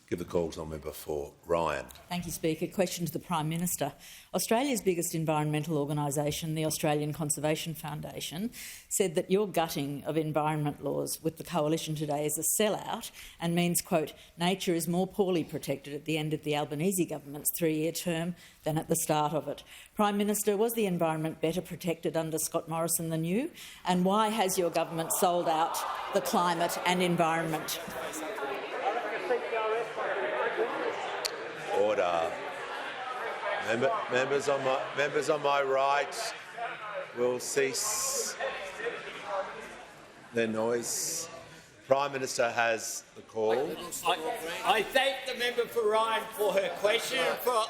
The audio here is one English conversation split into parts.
Give the call to member for Ryan. Thank you, Speaker. Question to the Prime Minister. Australia's biggest environmental organisation, the Australian Conservation Foundation, said that your gutting of environment laws with the Coalition today is a sellout and means, quote, nature is more poorly protected at the end of the Albanese government's 3-year term than at the start of it. Prime Minister, was the environment better protected under Scott Morrison than you? And why has your government sold out the climate and environment? Order. Members on my right will cease their noise. Prime Minister has the call. I thank the member for Ryan for her question and for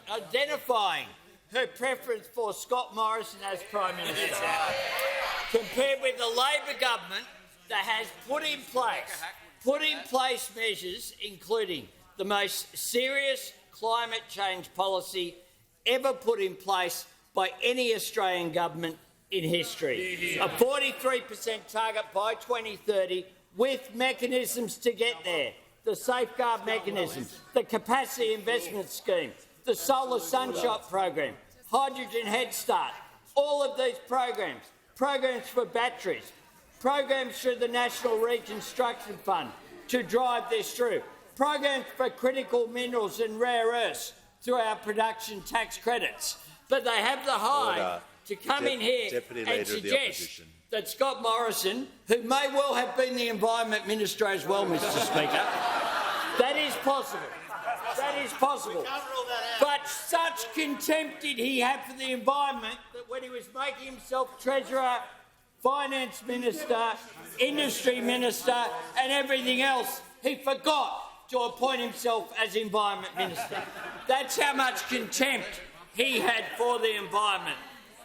identifying her preference for Scott Morrison as Prime Minister, compared with the Labor government that has put in place measures including the most serious climate change policy ever put in place by any Australian government in history. A 43% target by 2030 with mechanisms to get there. The safeguard mechanism, the capacity investment scheme, the solar sunshot program, hydrogen head start, all of these programs for batteries, programs through the National Reconstruction Fund to drive this through, programs for critical minerals and rare earths through our production tax credits. But they have the hide to come in here and suggest that Scott Morrison, who may well have been the Environment Minister as well, Mr Speaker, that is possible. That is possible. But such contempt did he have for the environment that when he was making himself Treasurer, Finance Minister, Industry Minister and everything else, he forgot to appoint himself as Environment Minister. That's how much contempt he had for the environment.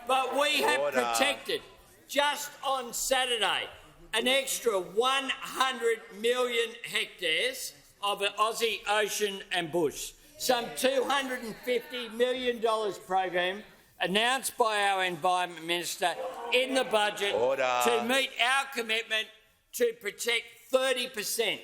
But we have protected, just on Saturday, an extra 100 million hectares of an Aussie ocean and bush. Some $250 million program announced by our Environment Minister in the budget to meet our commitment to protect 30%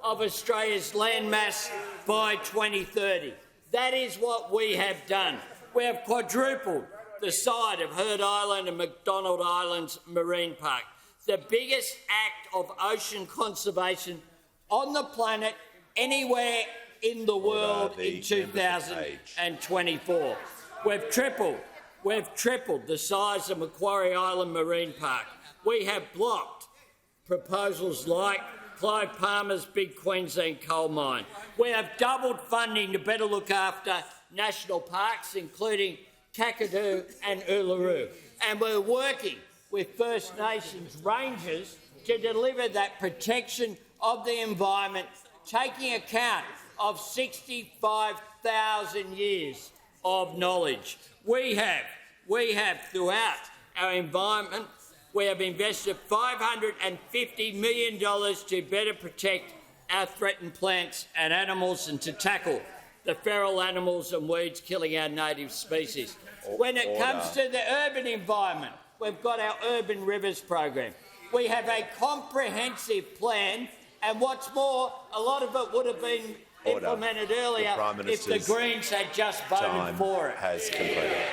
of Australia's land mass by 2030. That is what we have done. We have quadrupled the size of Heard Island and McDonald Island's marine park, the biggest act of ocean conservation on the planet anywhere in the world in 2024. We've tripled the size of Macquarie Island Marine Park. We have blocked proposals like Clive Palmers' big Queensland coal mine. We have doubled funding to better look after national parks, including Kakadu and Uluru. And we're working with First Nations rangers to deliver that protection of the environment, taking account of 65,000 years of knowledge. We have throughout our environment, we have invested $550 million to better protect our threatened plants and animals and to tackle the feral animals and weeds killing our native species. When it comes to the urban environment, we've got our Urban Rivers program. We have a comprehensive plan, and what's more, a lot of it would have been implemented earlier if the Greens had just voted for it. Has completed.